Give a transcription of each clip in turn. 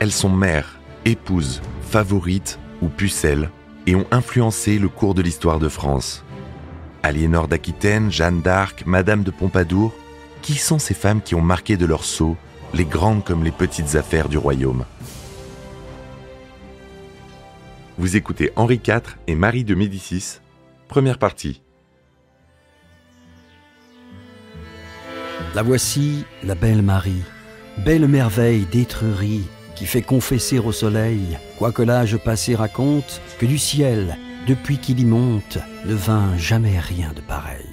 elles sont mères, épouses, favorites ou pucelles et ont influencé le cours de l'histoire de France. Aliénor d'Aquitaine, Jeanne d'Arc, Madame de Pompadour, qui sont ces femmes qui ont marqué de leur sceau les grandes comme les petites affaires du royaume? Vous écoutez Henri IV et Marie de Médicis, première partie. La voici, la belle Marie, belle merveille d'Étrurie, qui fait confesser au soleil, quoique l'âge passé raconte, que du ciel, depuis qu'il y monte, ne vint jamais rien de pareil.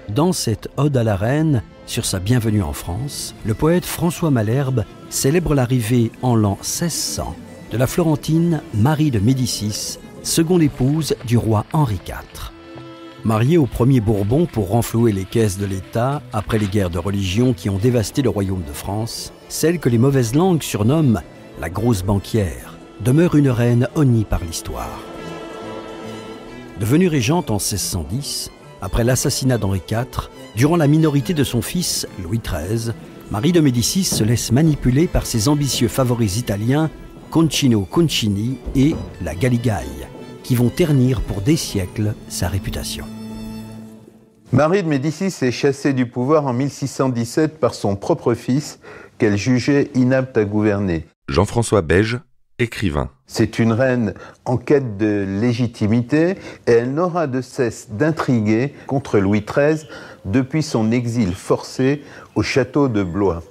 Dans cette ode à la reine, sur sa bienvenue en France, le poète François Malherbe célèbre l'arrivée en l'an 1600 de la Florentine Marie de Médicis, seconde épouse du roi Henri IV. Mariée au premier Bourbon pour renflouer les caisses de l'État après les guerres de religion qui ont dévasté le royaume de France, celle que les mauvaises langues surnomment la grosse banquière demeure une reine honnie par l'histoire. Devenue régente en 1610, après l'assassinat d'Henri IV, durant la minorité de son fils Louis XIII, Marie de Médicis se laisse manipuler par ses ambitieux favoris italiens Concino Concini et la Galigaille, qui vont ternir pour des siècles sa réputation. Marie de Médicis est chassée du pouvoir en 1617 par son propre fils, qu'elle jugeait inapte à gouverner. Jean-François Beige, écrivain. C'est une reine en quête de légitimité et elle n'aura de cesse d'intriguer contre Louis XIII depuis son exil forcé au château de Blois.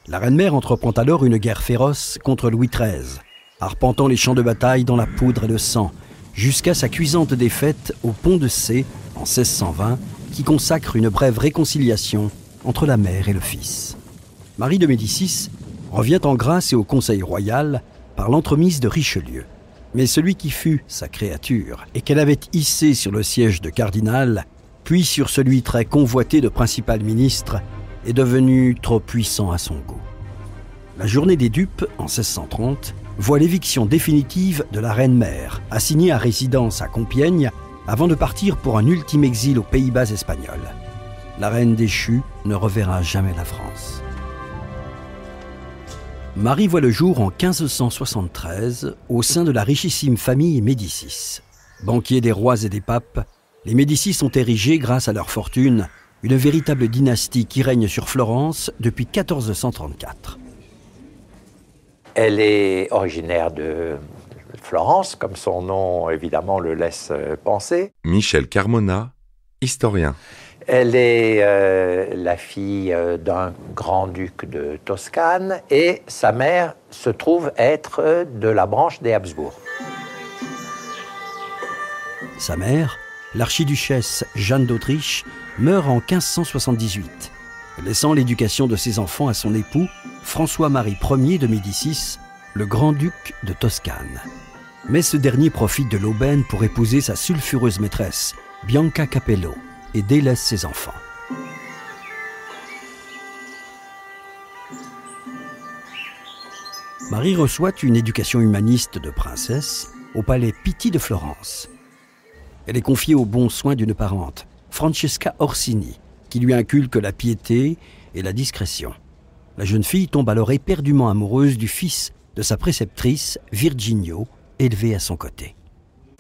La reine-mère entreprend alors une guerre féroce contre Louis XIII, arpentant les champs de bataille dans la poudre et le sang, jusqu'à sa cuisante défaite au Pont de C en 1620, qui consacre une brève réconciliation entre la mère et le fils. Marie de Médicis revient en grâce et au Conseil royal par l'entremise de Richelieu. Mais celui qui fut sa créature et qu'elle avait hissé sur le siège de cardinal, puis sur celui très convoité de principal ministre, est devenu trop puissant à son goût. La journée des dupes, en 1630, voit l'éviction définitive de la reine-mère, assignée à résidence à Compiègne, avant de partir pour un ultime exil aux Pays-Bas espagnols. La reine déchue ne reverra jamais la France. Marie voit le jour en 1573 au sein de la richissime famille Médicis. Banquiers des rois et des papes, les Médicis ont érigé, grâce à leur fortune, une véritable dynastie qui règne sur Florence depuis 1434. Elle est originaire de Florence, comme son nom évidemment le laisse penser. Michel Carmona, historien. Elle est la fille d'un grand-duc de Toscane et sa mère se trouve être de la branche des Habsbourg. Sa mère, l'archiduchesse Jeanne d'Autriche, meurt en 1578, laissant l'éducation de ses enfants à son époux, François-Marie Ier de Médicis, le grand-duc de Toscane. Mais ce dernier profite de l'aubaine pour épouser sa sulfureuse maîtresse, Bianca Capello, et délaisse ses enfants. Marie reçoit une éducation humaniste de princesse au palais Pitti de Florence. Elle est confiée aux bons soins d'une parente, Francesca Orsini, qui lui inculque la piété et la discrétion. La jeune fille tombe alors éperdument amoureuse du fils de sa préceptrice, Virginio, élevé à son côté.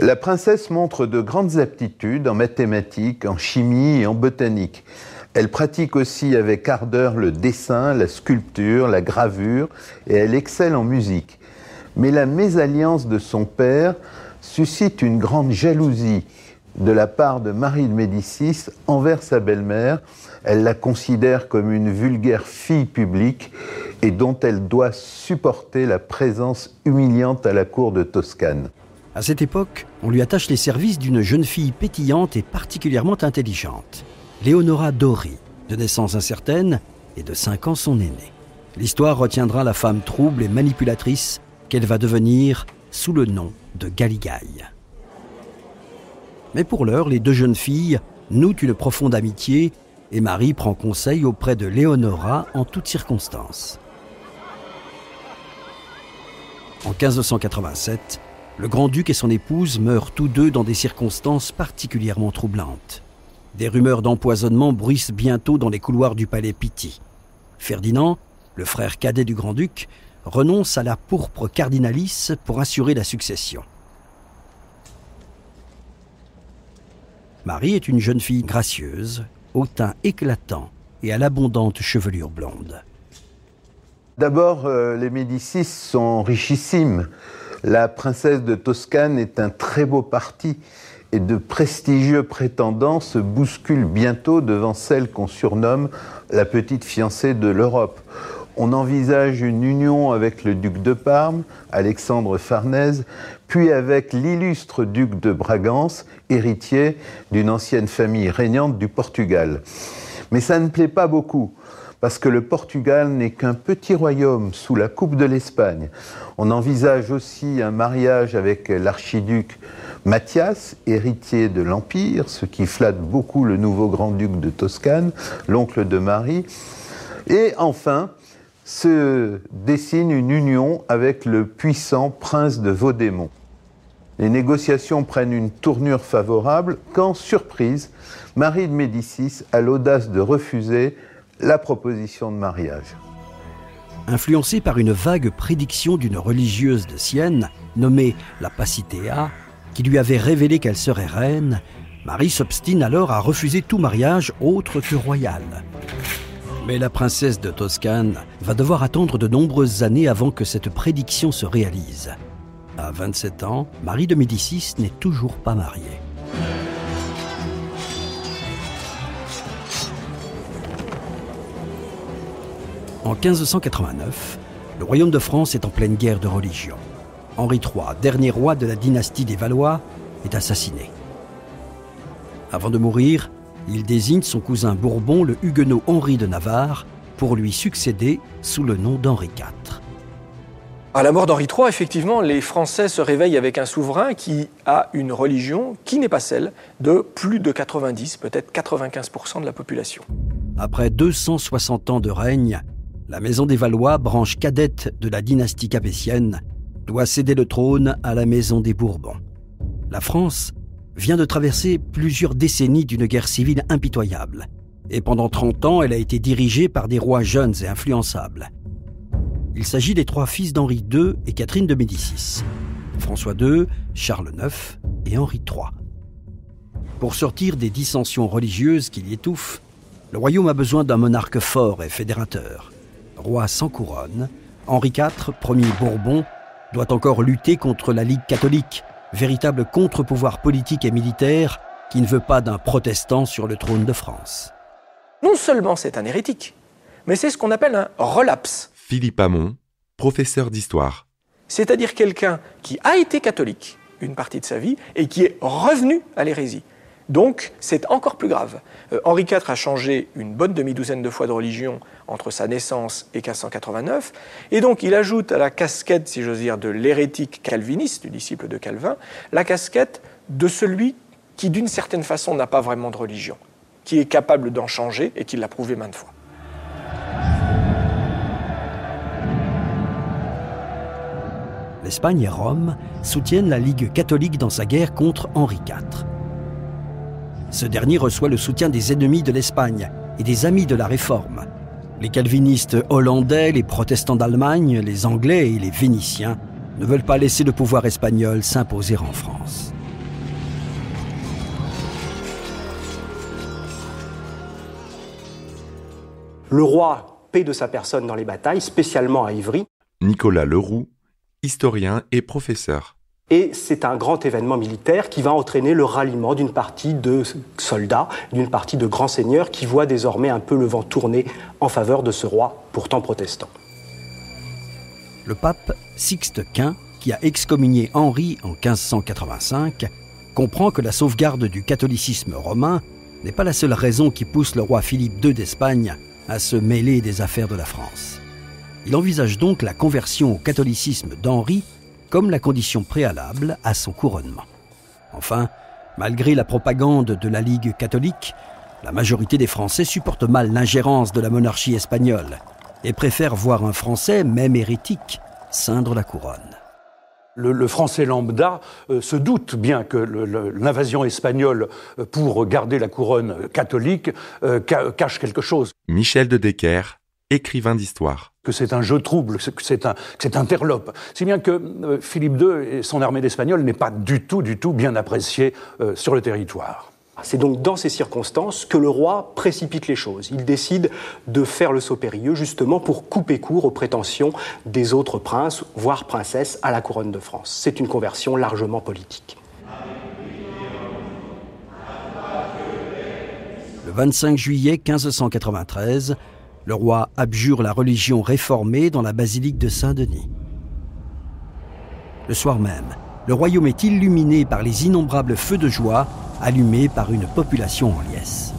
La princesse montre de grandes aptitudes en mathématiques, en chimie et en botanique. Elle pratique aussi avec ardeur le dessin, la sculpture, la gravure et elle excelle en musique. Mais la mésalliance de son père suscite une grande jalousie de la part de Marie de Médicis envers sa belle-mère. Elle la considère comme une vulgaire fille publique et dont elle doit supporter la présence humiliante à la cour de Toscane. À cette époque, on lui attache les services d'une jeune fille pétillante et particulièrement intelligente, Leonora Dori, de naissance incertaine et de 5 ans son aînée. L'histoire retiendra la femme trouble et manipulatrice qu'elle va devenir sous le nom de Galigaille. Mais pour l'heure, les deux jeunes filles nouent une profonde amitié et Marie prend conseil auprès de Leonora en toutes circonstances. En 1587, le grand-duc et son épouse meurent tous deux dans des circonstances particulièrement troublantes. Des rumeurs d'empoisonnement bruissent bientôt dans les couloirs du palais Pitti. Ferdinand, le frère cadet du grand-duc, renonce à la pourpre cardinalice pour assurer la succession. Marie est une jeune fille gracieuse, au teint éclatant et à l'abondante chevelure blonde. D'abord, les Médicis sont richissimes. La princesse de Toscane est un très beau parti et de prestigieux prétendants se bousculent bientôt devant celle qu'on surnomme la petite fiancée de l'Europe. On envisage une union avec le duc de Parme, Alexandre Farnèse, puis avec l'illustre duc de Bragance, héritier d'une ancienne famille régnante du Portugal. Mais ça ne plaît pas beaucoup, parce que le Portugal n'est qu'un petit royaume sous la coupe de l'Espagne. On envisage aussi un mariage avec l'archiduc Mathias, héritier de l'Empire, ce qui flatte beaucoup le nouveau grand-duc de Toscane, l'oncle de Marie. Et enfin, se dessine une union avec le puissant prince de Vaudémont. Les négociations prennent une tournure favorable quand, surprise, Marie de Médicis a l'audace de refuser la proposition de mariage. Influencée par une vague prédiction d'une religieuse de Sienne, nommée la Pacitea, qui lui avait révélé qu'elle serait reine, Marie s'obstine alors à refuser tout mariage autre que royal. Mais la princesse de Toscane va devoir attendre de nombreuses années avant que cette prédiction se réalise. À 27 ans, Marie de Médicis n'est toujours pas mariée. En 1589, le royaume de France est en pleine guerre de religion. Henri III, dernier roi de la dynastie des Valois, est assassiné. Avant de mourir, il désigne son cousin Bourbon, le huguenot Henri de Navarre, pour lui succéder sous le nom d'Henri IV. À la mort d'Henri III, effectivement, les Français se réveillent avec un souverain qui a une religion qui n'est pas celle de plus de 90, peut-être 95% de la population. Après 260 ans de règne, la maison des Valois, branche cadette de la dynastie capétienne, doit céder le trône à la maison des Bourbons. La France vient de traverser plusieurs décennies d'une guerre civile impitoyable. Et pendant 30 ans, elle a été dirigée par des rois jeunes et influençables. Il s'agit des trois fils d'Henri II et Catherine de Médicis, François II, Charles IX et Henri III. Pour sortir des dissensions religieuses qui l'y étouffent, le royaume a besoin d'un monarque fort et fédérateur. Roi sans couronne, Henri IV, premier Bourbon, doit encore lutter contre la Ligue catholique, véritable contre-pouvoir politique et militaire qui ne veut pas d'un protestant sur le trône de France. Non seulement c'est un hérétique, mais c'est ce qu'on appelle un relapse. Philippe Hamon, professeur d'histoire. C'est-à-dire quelqu'un qui a été catholique une partie de sa vie et qui est revenu à l'hérésie. Donc c'est encore plus grave. Henri IV a changé une bonne demi-douzaine de fois de religion entre sa naissance et 1589, et donc il ajoute à la casquette, si j'ose dire, de l'hérétique calviniste, du disciple de Calvin, la casquette de celui qui, d'une certaine façon, n'a pas vraiment de religion, qui est capable d'en changer et qui l'a prouvé maintes fois. L'Espagne et Rome soutiennent la Ligue catholique dans sa guerre contre Henri IV. Ce dernier reçoit le soutien des ennemis de l'Espagne et des amis de la Réforme. Les calvinistes hollandais, les protestants d'Allemagne, les Anglais et les Vénitiens ne veulent pas laisser le pouvoir espagnol s'imposer en France. Le roi paie de sa personne dans les batailles, spécialement à Ivry. Nicolas Leroux, historien et professeur. Et c'est un grand événement militaire qui va entraîner le ralliement d'une partie de soldats, d'une partie de grands seigneurs qui voient désormais un peu le vent tourner en faveur de ce roi pourtant protestant. Le pape Sixte Quint, qui a excommunié Henri en 1585, comprend que la sauvegarde du catholicisme romain n'est pas la seule raison qui pousse le roi Philippe II d'Espagne à se mêler des affaires de la France. Il envisage donc la conversion au catholicisme d'Henri comme la condition préalable à son couronnement. Enfin, malgré la propagande de la Ligue catholique, la majorité des Français supportent mal l'ingérence de la monarchie espagnole et préfèrent voir un Français, même hérétique, ceindre la couronne. Le Français lambda se doute bien que l'invasion espagnole, pour garder la couronne catholique, cache quelque chose. Michel de Decker, écrivain d'histoire. Que c'est un jeu trouble, que c'est interlope. Si bien que Philippe II et son armée d'Espagnols n'est pas du tout bien apprécié sur le territoire. C'est donc dans ces circonstances que le roi précipite les choses. Il décide de faire le saut périlleux justement pour couper court aux prétentions des autres princes, voire princesses, à la couronne de France. C'est une conversion largement politique. Le 25 juillet 1593, le roi abjure la religion réformée dans la basilique de Saint-Denis. Le soir même, le royaume est illuminé par les innombrables feux de joie allumés par une population en liesse.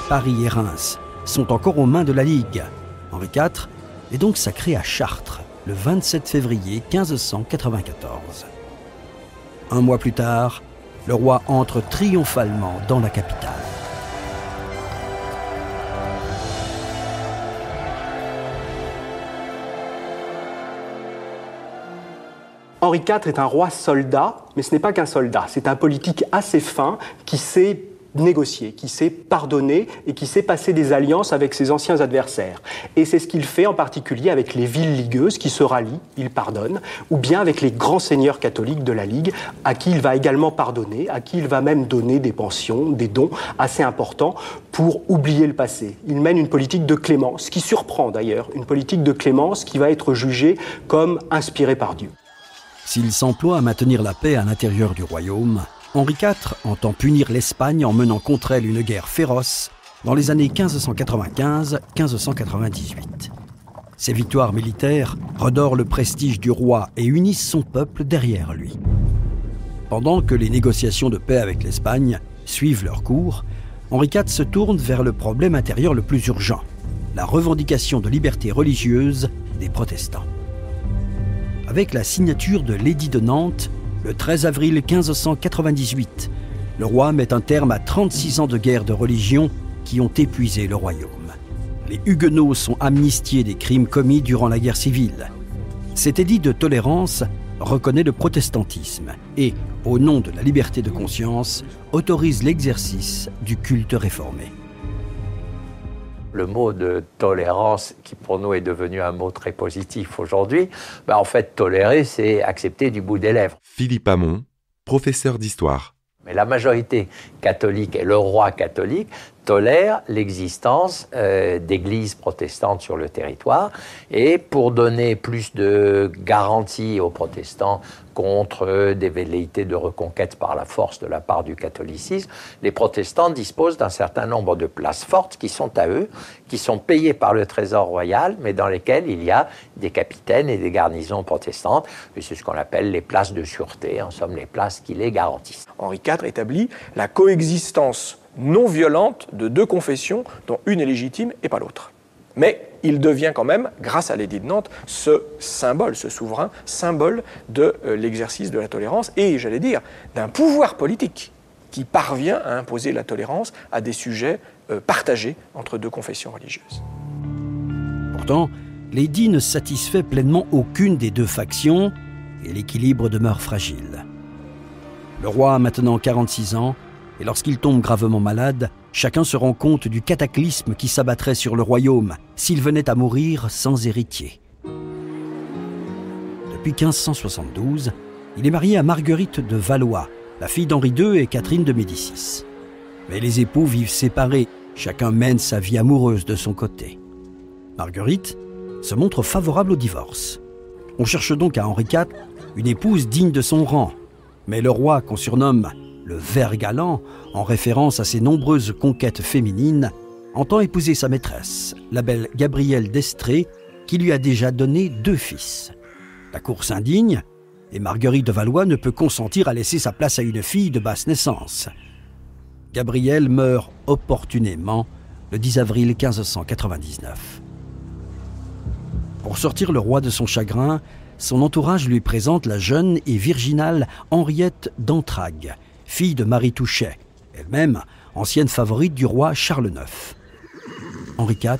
Paris et Reims sont encore aux mains de la Ligue. Henri IV est donc sacré à Chartres le 27 février 1594. Un mois plus tard, le roi entre triomphalement dans la capitale. Henri IV est un roi soldat, mais ce n'est pas qu'un soldat, c'est un politique assez fin qui sait négocier, qui sait pardonner et qui sait passer des alliances avec ses anciens adversaires. Et c'est ce qu'il fait en particulier avec les villes ligueuses qui se rallient, il pardonne, ou bien avec les grands seigneurs catholiques de la Ligue, à qui il va également pardonner, à qui il va même donner des pensions, des dons assez importants pour oublier le passé. Il mène une politique de clémence, qui surprend d'ailleurs, une politique de clémence qui va être jugée comme inspirée par Dieu. S'il s'emploie à maintenir la paix à l'intérieur du royaume, Henri IV entend punir l'Espagne en menant contre elle une guerre féroce dans les années 1595-1598. Ces victoires militaires redorent le prestige du roi et unissent son peuple derrière lui. Pendant que les négociations de paix avec l'Espagne suivent leur cours, Henri IV se tourne vers le problème intérieur le plus urgent, la revendication de liberté religieuse des protestants. Avec la signature de l'édit de Nantes, le 13 avril 1598, le roi met un terme à 36 ans de guerre de religion qui ont épuisé le royaume. Les Huguenots sont amnistiés des crimes commis durant la guerre civile. Cet édit de tolérance reconnaît le protestantisme et, au nom de la liberté de conscience, autorise l'exercice du culte réformé. Le mot de tolérance, qui pour nous est devenu un mot très positif aujourd'hui, en fait, tolérer, c'est accepter du bout des lèvres. Philippe Hamon, professeur d'histoire. Mais la majorité catholique et le roi catholique tolèrent l'existence d'églises protestantes sur le territoire. Et pour donner plus de garanties aux protestants contre des velléités de reconquête par la force de la part du catholicisme, les protestants disposent d'un certain nombre de places fortes qui sont à eux, qui sont payées par le trésor royal, mais dans lesquelles il y a des capitaines et des garnisons protestantes. Et c'est ce qu'on appelle les places de sûreté, en somme les places qui les garantissent. Henri IV établit la coexistence non violente de deux confessions dont une est légitime et pas l'autre. Mais il devient quand même, grâce à l'édit de Nantes, ce symbole, ce souverain symbole de l'exercice de la tolérance et, j'allais dire, d'un pouvoir politique qui parvient à imposer la tolérance à des sujets partagés entre deux confessions religieuses. Pourtant, l'édit ne satisfait pleinement aucune des deux factions et l'équilibre demeure fragile. Le roi a maintenant 46 ans et lorsqu'il tombe gravement malade, chacun se rend compte du cataclysme qui s'abattrait sur le royaume s'il venait à mourir sans héritier. Depuis 1572, il est marié à Marguerite de Valois, la fille d'Henri II et Catherine de Médicis. Mais les époux vivent séparés, chacun mène sa vie amoureuse de son côté. Marguerite se montre favorable au divorce. On cherche donc à Henri IV une épouse digne de son rang, mais le roi, qu'on surnomme le Vert galant, en référence à ses nombreuses conquêtes féminines, entend épouser sa maîtresse, la belle Gabrielle d'Estrées, qui lui a déjà donné 2 fils. La cour s'indigne, et Marguerite de Valois ne peut consentir à laisser sa place à une fille de basse naissance. Gabrielle meurt opportunément le 10 avril 1599. Pour sortir le roi de son chagrin, son entourage lui présente la jeune et virginale Henriette d'Entragues, fille de Marie Touchet, elle-même ancienne favorite du roi Charles IX. Henri IV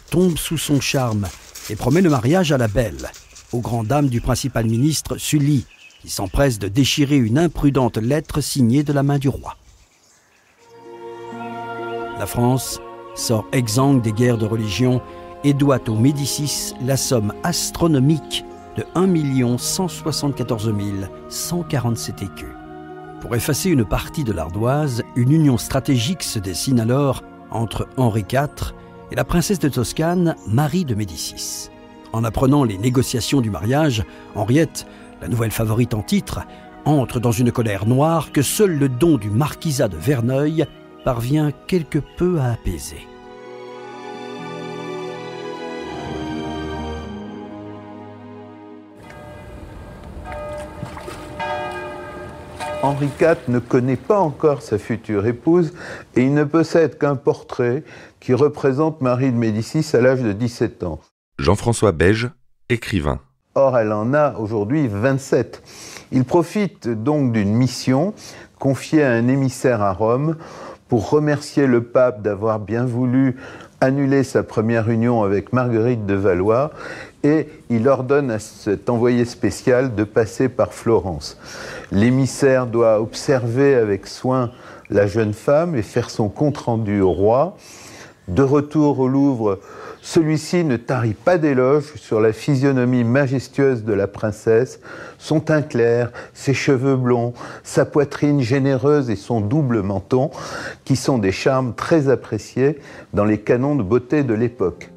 tombe sous son charme et promet le mariage à la belle, aux grandes dames du principal ministre Sully, qui s'empresse de déchirer une imprudente lettre signée de la main du roi. La France sort exsangue des guerres de religion et doit aux Médicis la somme astronomique de 1 174 147 écus. Pour effacer une partie de l'ardoise, une union stratégique se dessine alors entre Henri IV et la princesse de Toscane, Marie de Médicis. En apprenant les négociations du mariage, Henriette, la nouvelle favorite en titre, entre dans une colère noire que seul le don du marquisat de Verneuil parvient quelque peu à apaiser. Henri IV ne connaît pas encore sa future épouse et il ne possède qu'un portrait qui représente Marie de Médicis à l'âge de 17 ans. Jean-François Beige, écrivain. Or, elle en a aujourd'hui 27. Il profite donc d'une mission confiée à un émissaire à Rome pour remercier le pape d'avoir bien voulu annuler sa première union avec Marguerite de Valois et il ordonne à cet envoyé spécial de passer par Florence. L'émissaire doit observer avec soin la jeune femme et faire son compte-rendu au roi. De retour au Louvre, celui-ci ne tarit pas d'éloges sur la physionomie majestueuse de la princesse, son teint clair, ses cheveux blonds, sa poitrine généreuse et son double menton, qui sont des charmes très appréciés dans les canons de beauté de l'époque.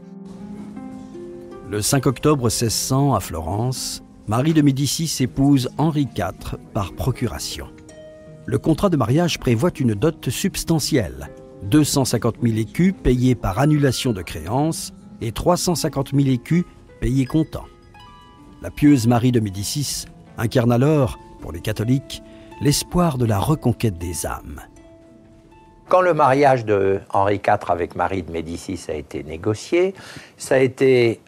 Le 5 octobre 1600, à Florence, Marie de Médicis épouse Henri IV par procuration. Le contrat de mariage prévoit une dot substantielle, 250 000 écus payés par annulation de créances et 350 000 écus payés comptant. La pieuse Marie de Médicis incarne alors, pour les catholiques, l'espoir de la reconquête des âmes. Quand le mariage de Henri IV avec Marie de Médicis a été négocié, ça a été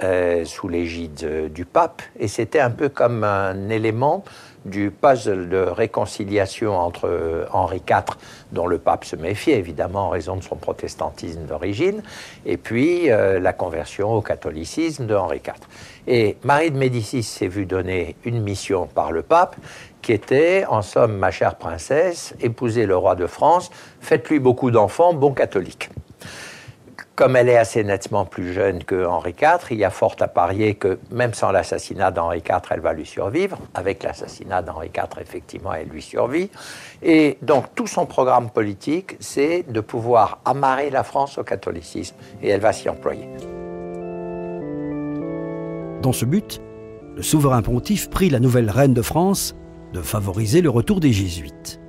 sous l'égide du pape et c'était un peu comme un élément du puzzle de réconciliation entre Henri IV, dont le pape se méfiait évidemment en raison de son protestantisme d'origine, et puis la conversion au catholicisme de Henri IV. Et Marie de Médicis s'est vue donner une mission par le pape qui était, en somme, ma chère princesse, épousez le roi de France, faites-lui beaucoup d'enfants, bon catholique. Comme elle est assez nettement plus jeune que Henri IV, il y a fort à parier que même sans l'assassinat d'Henri IV, elle va lui survivre. Avec l'assassinat d'Henri IV, effectivement, elle lui survit. Et donc, tout son programme politique, c'est de pouvoir amarrer la France au catholicisme. Et elle va s'y employer. Dans ce but, le souverain pontife prie la nouvelle reine de France de favoriser le retour des jésuites.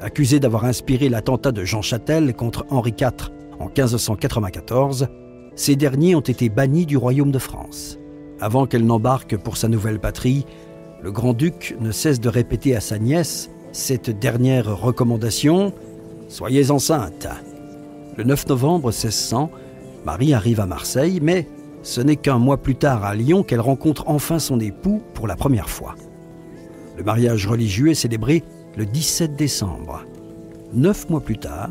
Accusés d'avoir inspiré l'attentat de Jean Châtel contre Henri IV en 1594, ces derniers ont été bannis du royaume de France. Avant qu'elle n'embarque pour sa nouvelle patrie, le grand-duc ne cesse de répéter à sa nièce cette dernière recommandation « Soyez enceinte ». Le 9 novembre 1600, Marie arrive à Marseille, mais ce n'est qu'un mois plus tard à Lyon qu'elle rencontre enfin son époux pour la première fois. Le mariage religieux est célébré le 17 décembre. 9 mois plus tard,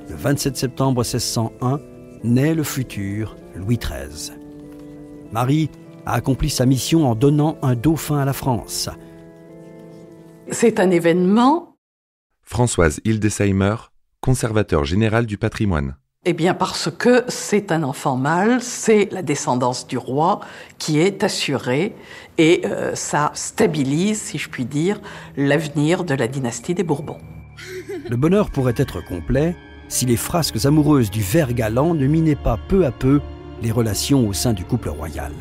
le 27 septembre 1601, naît le futur Louis XIII. Marie a accompli sa mission en donnant un dauphin à la France. C'est un événement. Françoise Hildesheimer, conservateur général du patrimoine. Eh bien parce que c'est un enfant mâle, c'est la descendance du roi qui est assurée et ça stabilise, si je puis dire, l'avenir de la dynastie des Bourbons. Le bonheur pourrait être complet si les frasques amoureuses du ver galant ne minaient pas peu à peu les relations au sein du couple royal.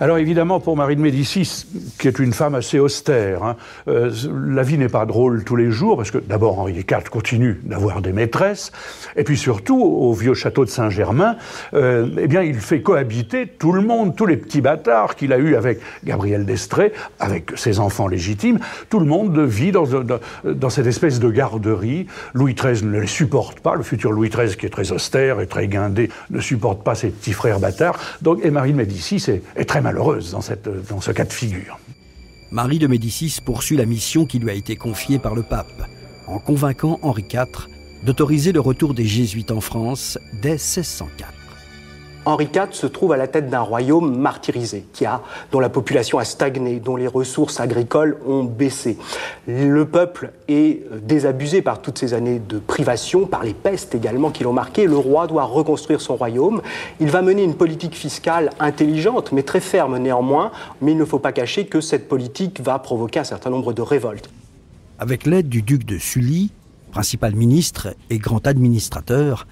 Alors évidemment, pour Marie de Médicis, qui est une femme assez austère, la vie n'est pas drôle tous les jours, parce que d'abord Henri IV continue d'avoir des maîtresses, et puis surtout, au vieux château de Saint-Germain, eh bien, il fait cohabiter tout le monde, tous les petits bâtards qu'il a eus avec Gabrielle d'Estrées, avec ses enfants légitimes. Tout le monde vit dans cette espèce de garderie. Louis XIII ne les supporte pas, le futur Louis XIII, qui est très austère et très guindé, ne supporte pas ses petits frères bâtards. Donc, et Marie de Médicis est très malheureuse dans ce cas de figure. Marie de Médicis poursuit la mission qui lui a été confiée par le pape, en convainquant Henri IV d'autoriser le retour des jésuites en France dès 1604. Henri IV se trouve à la tête d'un royaume martyrisé, dont la population a stagné, dont les ressources agricoles ont baissé. Le peuple est désabusé par toutes ces années de privation, par les pestes également qui l'ont marqué. Le roi doit reconstruire son royaume. Il va mener une politique fiscale intelligente, mais très ferme néanmoins. Mais il ne faut pas cacher que cette politique va provoquer un certain nombre de révoltes. Avec l'aide du duc de Sully, principal ministre et grand administrateur,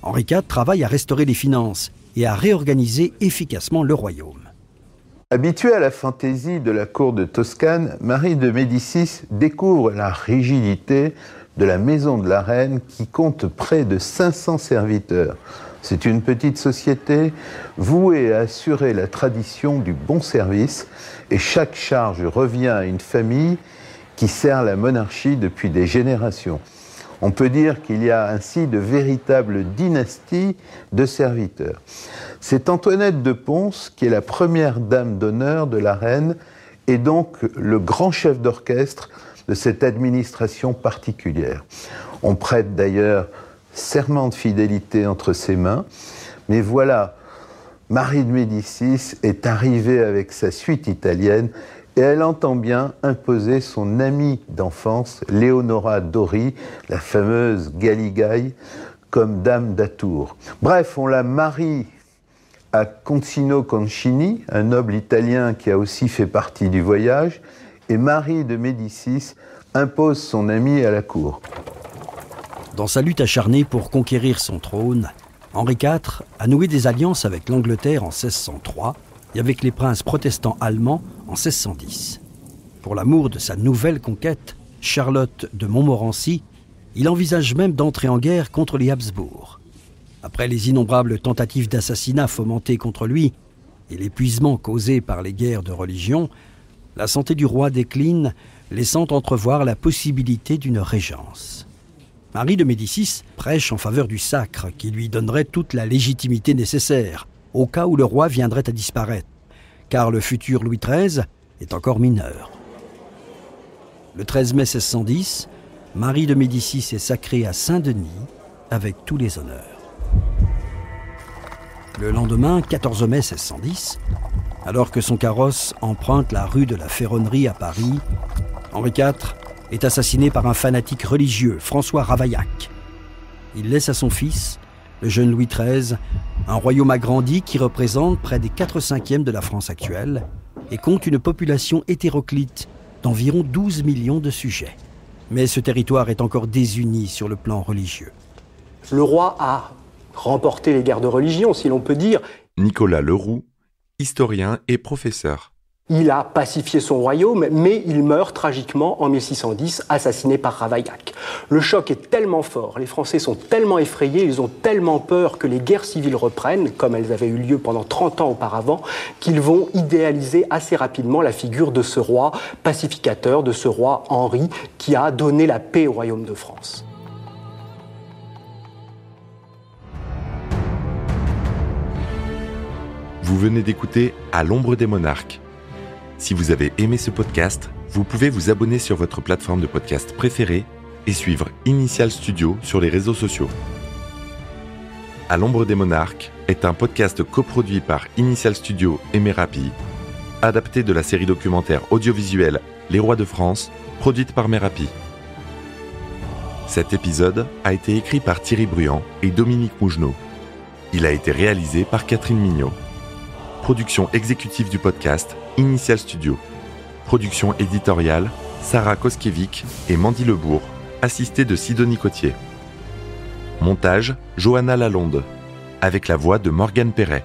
Henri IV travaille à restaurer les finances et à réorganiser efficacement le royaume. Habituée à la fantaisie de la cour de Toscane, Marie de Médicis découvre la rigidité de la maison de la reine qui compte près de 500 serviteurs. C'est une petite société vouée à assurer la tradition du bon service et chaque charge revient à une famille qui sert la monarchie depuis des générations. On peut dire qu'il y a ainsi de véritables dynasties de serviteurs. C'est Antoinette de Pons qui est la première dame d'honneur de la reine et donc le grand chef d'orchestre de cette administration particulière. On prête d'ailleurs serment de fidélité entre ses mains, mais voilà, Marie de Médicis est arrivée avec sa suite italienne et elle entend bien imposer son amie d'enfance, Leonora Dori, la fameuse Galigai, comme dame d'Atour. Bref, on la marie à Concino Concini, un noble italien qui a aussi fait partie du voyage, et Marie de Médicis impose son amie à la cour. Dans sa lutte acharnée pour conquérir son trône, Henri IV a noué des alliances avec l'Angleterre en 1603 et avec les princes protestants allemands en 1610. Pour l'amour de sa nouvelle conquête, Charlotte de Montmorency, il envisage même d'entrer en guerre contre les Habsbourg. Après les innombrables tentatives d'assassinat fomentées contre lui et l'épuisement causé par les guerres de religion, la santé du roi décline, laissant entrevoir la possibilité d'une régence. Marie de Médicis prêche en faveur du sacre qui lui donnerait toute la légitimité nécessaire au cas où le roi viendrait à disparaître, car le futur Louis XIII est encore mineur. Le 13 mai 1610, Marie de Médicis est sacrée à Saint-Denis avec tous les honneurs. Le lendemain, 14 mai 1610, alors que son carrosse emprunte la rue de la Ferronnerie à Paris, Henri IV est assassiné par un fanatique religieux, François Ravaillac. Il laisse à son fils, le jeune Louis XIII, un royaume agrandi qui représente près des 4/5 de la France actuelle et compte une population hétéroclite d'environ 12 millions de sujets. Mais ce territoire est encore désuni sur le plan religieux. Le roi a remporté les guerres de religion, si l'on peut dire. Nicolas Leroux, historien et professeur. Il a pacifié son royaume, mais il meurt tragiquement en 1610, assassiné par Ravaillac. Le choc est tellement fort, les Français sont tellement effrayés, ils ont tellement peur que les guerres civiles reprennent, comme elles avaient eu lieu pendant 30 ans auparavant, qu'ils vont idéaliser assez rapidement la figure de ce roi pacificateur, de ce roi Henri, qui a donné la paix au royaume de France. Vous venez d'écouter À l'ombre des monarques. Si vous avez aimé ce podcast, vous pouvez vous abonner sur votre plateforme de podcast préférée et suivre Initial Studio sur les réseaux sociaux. À l'ombre des monarques est un podcast coproduit par Initial Studio et Merapi, adapté de la série documentaire audiovisuelle Les Rois de France, produite par Merapi. Cet épisode a été écrit par Thierry Bruand et Dominique Mougenot. Il a été réalisé par Catherine Mignot. Production exécutive du podcast, Initial Studio. Production éditoriale, Sarah Koskiewicz et Mandy Lebourg, assistée de Sidonie Cotier. Montage, Johanna Lalonde, avec la voix de Morgane Perret.